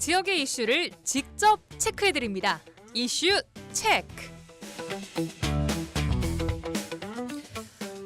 지역의 이슈를 직접 체크해드립니다. 이슈 체크.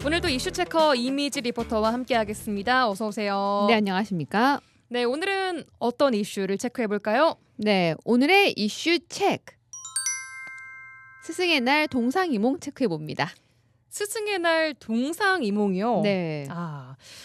오늘도 이슈 체커 이미지 리포터와 함께하겠습니다. 어서 오세요. 네, 안녕하십니까? 네, 오늘은 어떤 이슈를 체크해볼까요? 네, 오늘의 이슈 체크. 스승의 날 동상이몽 체크해봅니다. 스승의 날 동상이몽이요. 네.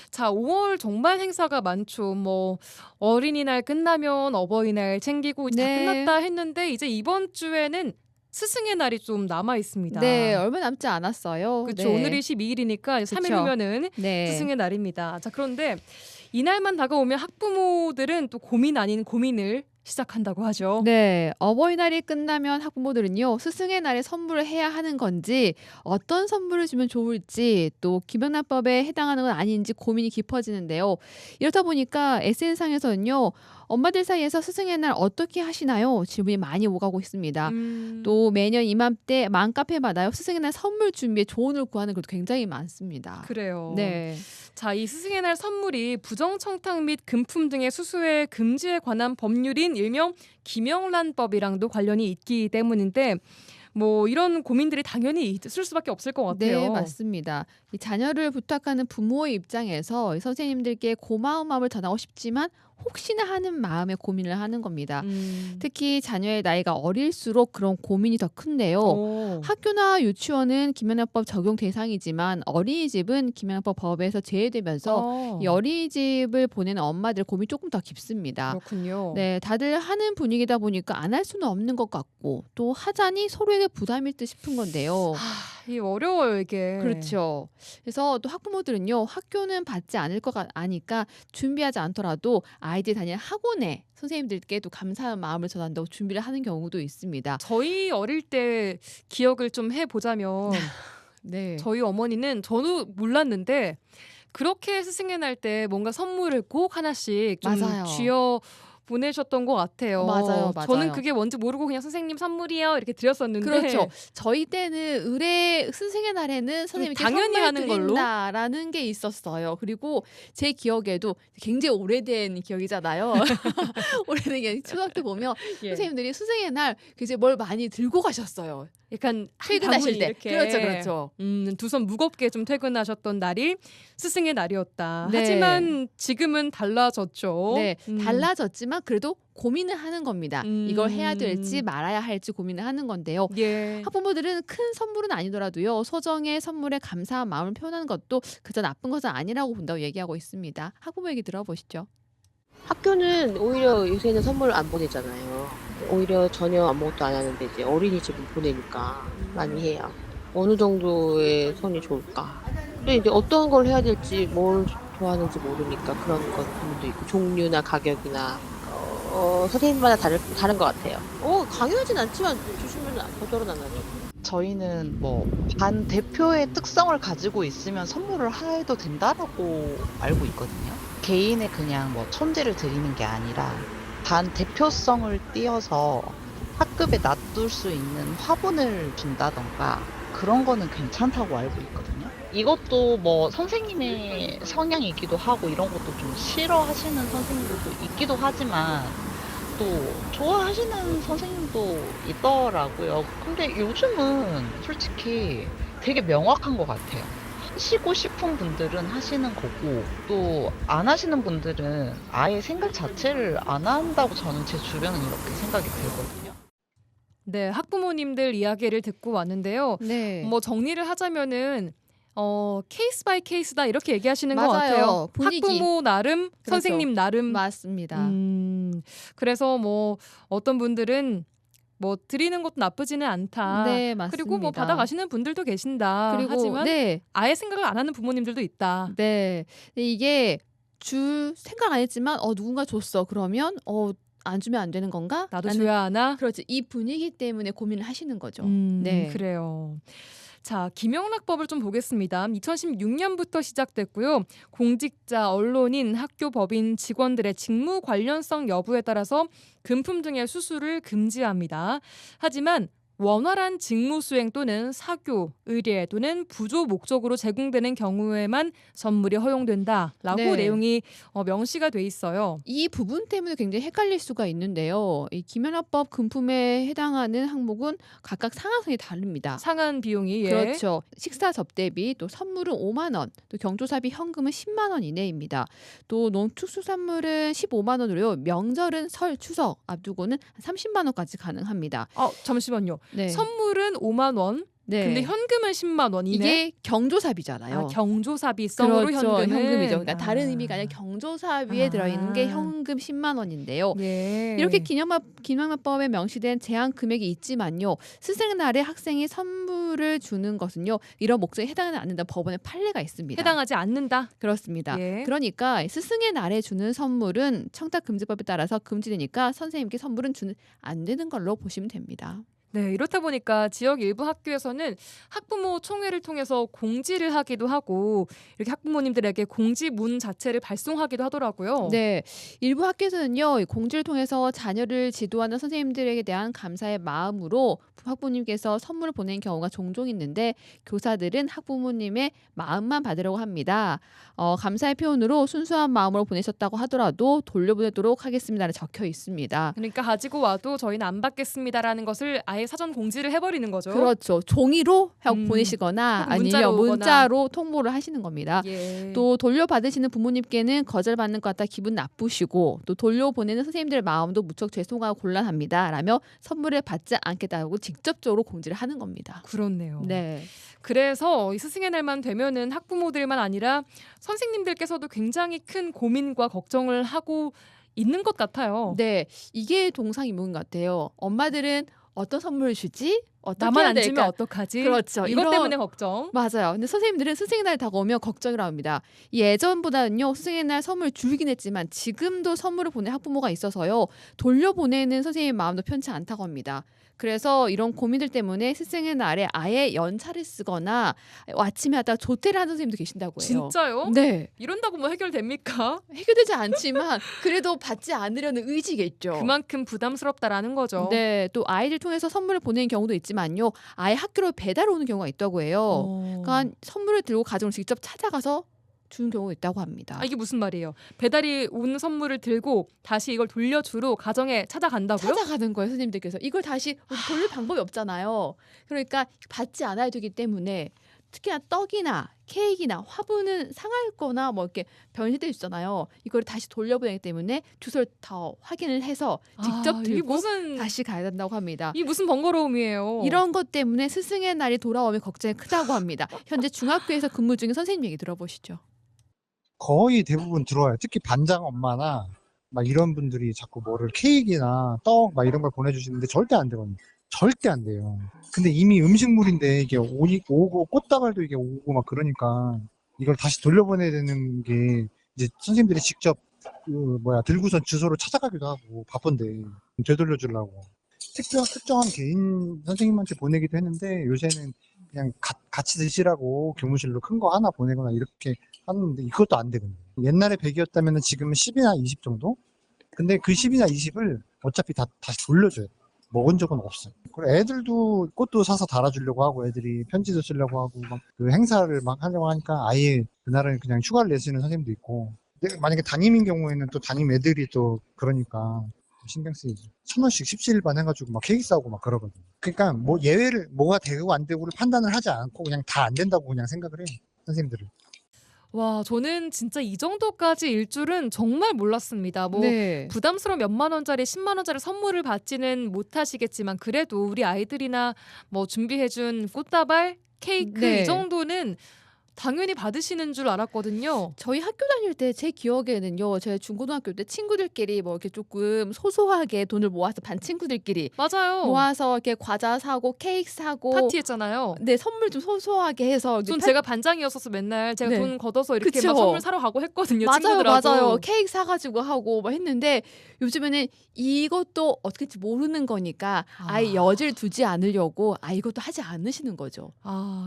자, 5월 정말 행사가 많죠. 뭐 어린이날 끝나면 어버이날 챙기고 다 네. 끝났다 했는데 이제 이번 주에는 스승의 날이 좀 남아 있습니다. 네, 얼마 남지 않았어요. 그렇죠. 네. 오늘이 12일이니까 3일 후면은 네. 스승의 날입니다. 자, 그런데 이날만 다가오면 학부모들은 또 고민 아닌 고민을 시작한다고 하죠. 네, 어버이날이 끝나면 학부모들은요, 스승의 날에 선물을 해야 하는 건지, 어떤 선물을 주면 좋을지, 또 김영란법에 해당하는 건 아닌지 고민이 깊어지는데요. 이렇다 보니까 SNS상에서는요, 엄마들 사이에서 스승의 날 어떻게 하시나요? 질문이 많이 오가고 있습니다. 또 매년 이맘때 맘카페마다요, 스승의 날 선물 준비에 조언을 구하는 것도 굉장히 많습니다. 그래요. 네. 자, 이 스승의 날 선물이 부정청탁 및 금품 등의 수수의 금지에 관한 법률인 일명 김영란법이랑도 관련이 있기 때문인데 뭐 이런 고민들이 당연히 있을 수밖에 없을 것 같아요. 네, 맞습니다. 이 자녀를 부탁하는 부모의 입장에서 이 선생님들께 고마운 마음을 전하고 싶지만 혹시나 하는 마음에 고민을 하는 겁니다. 특히 자녀의 나이가 어릴수록 그런 고민이 더 큰데요. 오. 학교나 유치원은 김영란법 적용 대상이지만 어린이집은 김영란법 법에서 제외되면서 이 어린이집을 보내는 엄마들 고민이 조금 더 깊습니다. 그렇군요. 네, 다들 하는 분위기다 보니까 안 할 수는 없는 것 같고 또 하자니 서로에게 부담일 듯 싶은 건데요. 이 어려워요 이게. 그렇죠. 그래서 또 학부모들은요, 학교는 받지 않을 것 아니까 준비하지 않더라도 아이들 다니는 학원에 선생님들께도 감사한 마음을 전한다고 준비를 하는 경우도 있습니다. 저희 어릴 때 기억을 좀 해보자면 네. 저희 어머니는 저도 몰랐는데 그렇게 스승의 날 때 뭔가 선물을 꼭 하나씩 좀 맞아요. 쥐어 보내셨던 것 같아요. 맞아요. 저는 그게 뭔지 모르고 그냥 선생님 선물이요 이렇게 드렸었는데 그렇죠. 저희 때는 의뢰 스승의 날에는 선생님께 당연히 선물 하는 걸로? 드린다라는 게 있었어요. 그리고 제 기억에도 굉장히 오래된 기억이잖아요. 오래된 게 초등학교 보면 예. 선생님들이 스승의 날 이제 뭘 많이 들고 가셨어요. 약간 퇴근하실 때. 이렇게 그렇죠. 두 손 무겁게 좀 퇴근하셨던 날이 스승의 날이었다. 네. 하지만 지금은 달라졌죠. 네, 달라졌지만 그래도 고민을 하는 겁니다. 이걸 해야 될지 말아야 할지 고민을 하는 건데요. 예. 학부모들은 큰 선물은 아니더라도요, 소정의 선물에 감사한 마음을 표현하는 것도 그저 나쁜 것은 아니라고 본다고 얘기하고 있습니다. 학부모 얘기 들어보시죠. 학교는 오히려 요새는 선물 안 보내잖아요. 오히려 전혀 아무것도 안 하는데 이제 어린이집은 보내니까 많이 해요. 어느 정도의 선이 좋을까? 근데 이제 어떤 걸 해야 될지 뭘 좋아하는지 모르니까 그런 것 부분도 있고 종류나 가격이나 선생님마다 다른 것 같아요. 강요하진 않지만 주시면 거절은 안 하죠. 저희는 뭐 반 대표의 특성을 가지고 있으면 선물을 해도 된다라고 알고 있거든요. 개인의 그냥 뭐 천재를 드리는 게 아니라 반 대표성을 띄어서 학급에 놔둘 수 있는 화분을 준다던가 그런 거는 괜찮다고 알고 있거든요. 이것도 뭐 선생님의 성향이기도 하고 이런 것도 좀 싫어하시는 선생님들도 있기도 하지만 또 좋아하시는 선생님도 있더라고요. 근데 요즘은 솔직히 되게 명확한 것 같아요. 하시고 싶은 분들은 하시는 거고 또 안 하시는 분들은 아예 생각 자체를 안 한다고 저는 제 주변은 이렇게 생각이 들거든요. 네, 학부모님들 이야기를 듣고 왔는데요. 네. 뭐 정리를 하자면은 케이스 바이 케이스다 이렇게 얘기하시는 것 맞아요. 같아요. 분위기. 학부모 나름, 그렇죠. 선생님 나름. 맞습니다. 그래서 뭐 어떤 분들은 뭐 드리는 것도 나쁘지는 않다. 네, 맞습니다. 그리고 뭐 받아가시는 분들도 계신다. 그리고 하지만 네, 아예 생각을 안 하는 부모님들도 있다. 네. 근데 이게 줄 생각 안 했지만 누군가 줬어. 그러면 안 주면 안 되는 건가? 나도 라는, 줘야 하나? 그렇지. 이 분위기 때문에 고민을 하시는 거죠. 네, 네. 그래요. 자, 김영란법을 좀 보겠습니다. 2016년부터 시작됐고요. 공직자, 언론인, 학교 법인, 직원들의 직무 관련성 여부에 따라서 금품 등의 수수를 금지합니다. 하지만 원활한 직무 수행 또는 사교, 의례 또는 부조 목적으로 제공되는 경우에만 선물이 허용된다라고 네. 내용이 명시가 돼 있어요. 이 부분 때문에 굉장히 헷갈릴 수가 있는데요. 이 김연아법 금품에 해당하는 항목은 각각 상한선이 다릅니다. 상한 비용이 그렇죠. 식사 접대비, 또 선물은 5만 원, 또 경조사비 현금은 10만 원 이내입니다. 또 농축수산물은 15만 원으로요. 명절은 설, 추석 앞두고는 한 30만 원까지 가능합니다. 잠시만요. 네. 선물은 5만 원. 네. 근데 현금은 10만 원 이내. 이게 경조사비잖아요. 경조사비성으로 그렇죠. 현금은 현금이죠. 그러니까 다른 의미가 아니라 경조사비에 들어있는 게 아. 현금 10만 원인데요. 예. 이렇게 기념화법에 명시된 제한 금액이 있지만요. 스승날에 학생이 선물을 주는 것은요. 이런 목적에 해당하지 않는다 법원의 판례가 있습니다. 해당하지 않는다. 그렇습니다. 예. 그러니까 스승의 날에 주는 선물은 청탁금지법에 따라서 금지되니까 선생님께 선물은 주는 안 되는 걸로 보시면 됩니다. 네, 이렇다 보니까 지역 일부 학교에서는 학부모 총회를 통해서 공지를 하기도 하고 이렇게 학부모님들에게 공지문 자체를 발송하기도 하더라고요. 네, 일부 학교에서는요 이 공지를 통해서 자녀를 지도하는 선생님들에게 대한 감사의 마음으로 학부모님께서 선물을 보내는 경우가 종종 있는데 교사들은 학부모님의 마음만 받으려고 합니다. 감사의 표현으로 순수한 마음으로 보내셨다고 하더라도 돌려보내도록 하겠습니다라고 적혀 있습니다. 그러니까 가지고 와도 저희는 안 받겠습니다라는 것을 아예 사전 공지를 해버리는 거죠. 그렇죠. 종이로 하고 음, 보내시거나 혹은 아니면 문자로 오거나. 문자로 통보를 하시는 겁니다. 예. 또 돌려받으시는 부모님께는 거절받는 것 같아 기분 나쁘시고 또 돌려보내는 선생님들의 마음도 무척 죄송하고 곤란합니다. 라며 선물을 받지 않겠다고 직접적으로 공지를 하는 겁니다. 그렇네요. 네. 그래서 이 스승의 날만 되면은 학부모들만 아니라 선생님들께서도 굉장히 큰 고민과 걱정을 하고 있는 것 같아요. 네. 이게 동상이몽인 것 같아요. 엄마들은 어떤 선물을 주지? 어떻게 나만 해야 안 주면 될까? 어떡하지? 그렇죠. 이것 이런- 때문에 걱정. 맞아요. 근데 선생님들은 스승의 날 다가오면 걱정을 합니다. 예전보다는요 스승의 날 선물 줄긴 했지만 지금도 선물을 보내 학부모가 있어서요 돌려보내는 선생님의 마음도 편치 않다고 합니다. 그래서 이런 고민들 때문에 스승의 날에 아예 연차를 쓰거나 아침에 하다가 조퇴를 하는 선생님도 계신다고 해요. 진짜요? 네. 이런다고 뭐 해결됩니까? 해결되지 않지만 그래도 받지 않으려는 의지겠죠. 그만큼 부담스럽다라는 거죠. 네, 또 아이들 통해서 선물을 보내는 경우도 있지만요. 아예 학교로 배달 오는 경우가 있다고 해요. 그러니까 선물을 들고 가정을 직접 찾아가서 주는 경우가 있다고 합니다. 이게 무슨 말이에요? 배달이 온 선물을 들고 다시 이걸 돌려주러 가정에 찾아간다고요? 찾아가는 거예요, 선생님들께서. 이걸 다시 돌릴 방법이 없잖아요. 그러니까 받지 않아야 되기 때문에 특히나 떡이나 케이크나 화분은 상할 거나 뭐 이렇게 변질될 수 있잖아요. 이걸 다시 돌려보내기 때문에 주소를 더 확인을 해서 직접 이게 들고 무슨 다시 가야 된다고 합니다. 이 무슨 번거로움이에요? 이런 것 때문에 스승의 날이 돌아오면 걱정이 크다고 합니다. 현재 중학교에서 근무 중인 선생님 얘기 들어보시죠. 거의 대부분 들어와요. 특히 반장 엄마나 막 이런 분들이 자꾸 뭐를 케이크나 떡 막 이런 걸 보내주시는데 절대 안 되거든요. 절대 안 돼요. 근데 이미 음식물인데 이게 오고 꽃다발도 이게 오고 막 그러니까 이걸 다시 돌려보내야 되는 게 이제 선생님들이 직접 들고선 주소로 찾아가기도 하고 바쁜데 되돌려주려고 특정한 개인 선생님한테 보내기도 했는데 요새는 그냥 같이 드시라고 교무실로 큰 거 하나 보내거나 이렇게 하는데 이것도 안 되거든요. 옛날에 100이었다면 지금은 10이나 20 정도? 근데 그 10이나 20을 어차피 다시 돌려줘요. 먹은 적은 없어요. 그리고 애들도 꽃도 사서 달아주려고 하고 애들이 편지도 쓰려고 하고 막 그 행사를 막 하려고 하니까 아예 그날은 그냥 휴가를 내시는 선생님도 있고 근데 만약에 담임인 경우에는 또 담임 애들이 또 그러니까 신경 쓰이죠. 1,000원씩 17일반 해가지고 막 케이크 싸고 막 그러거든요. 그러니까 뭐 예외를 뭐가 되고 안 되고를 판단을 하지 않고 그냥 다 안 된다고 그냥 생각을 해요. 선생님들은. 와, 저는 진짜 이 정도까지 일 줄은 정말 몰랐습니다. 뭐 네. 부담스러운 몇만 원짜리 10만 원짜리 선물을 받지는 못하시겠지만 그래도 우리 아이들이나 뭐 준비해준 꽃다발, 케이크 네. 이 정도는 당연히 받으시는 줄 알았거든요. 저희 학교 다닐 때 제 기억에는요. 제가 중고등학교 때 친구들끼리 뭐 이렇게 조금 소소하게 돈을 모아서 반 친구들끼리 맞아요. 모아서 이렇게 과자 사고 케이크 사고 파티했잖아요. 네, 선물 좀 소소하게 해서 전 제가 반장이었어서 맨날 제가 네. 돈 걷어서 이렇게 그쵸. 막 선물 사러 가고 했거든요. 맞아요, 친구들하고. 맞아요. 케이크 사가지고 하고 막 했는데 요즘에는 이것도 어떻게 될지 모르는 거니까 아예 여지를 두지 않으려고 이것도 하지 않으시는 거죠.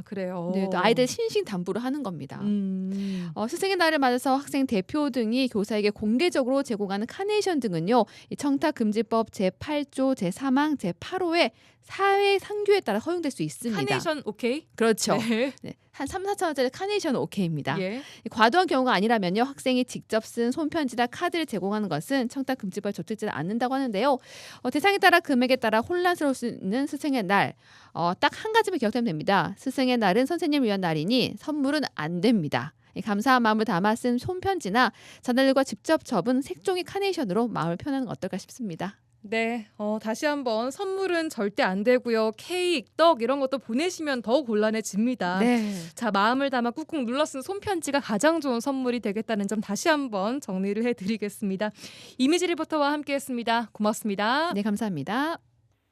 그래요. 네, 또 아이들 신신당부를 요구를 하는 겁니다. 음. 스승의 날을 맞아서 학생 대표 등이 교사에게 공개적으로 제공하는 카네이션 등은요. 이 청탁금지법 제8조 제3항 제8호의 사회 상규에 따라 허용될 수 있습니다. 카네이션 오케이? 그렇죠. 네. 네, 한 3, 4천 원짜리 카네이션 오케이입니다. 예. 과도한 경우가 아니라면요. 학생이 직접 쓴 손편지나 카드를 제공하는 것은 청탁금지법에 적절치 않는다고 하는데요. 대상에 따라 금액에 따라 혼란스러울 수 있는 스승의 날. 딱 한 가지만 기억하면 됩니다. 스승의 날은 선생님을 위한 날이니 선물은 안 됩니다. 감사한 마음을 담아 쓴 손편지나 자녀들과 직접 접은 색종이 카네이션으로 마음을 표현하는 건 어떨까 싶습니다. 네, 다시 한번 선물은 절대 안 되고요. 케이크, 떡 이런 것도 보내시면 더 곤란해집니다. 네. 자, 마음을 담아 꾹꾹 눌러 쓴 손편지가 가장 좋은 선물이 되겠다는 점 다시 한번 정리를 해드리겠습니다. 이미지 리포터와 함께했습니다. 고맙습니다. 네, 감사합니다.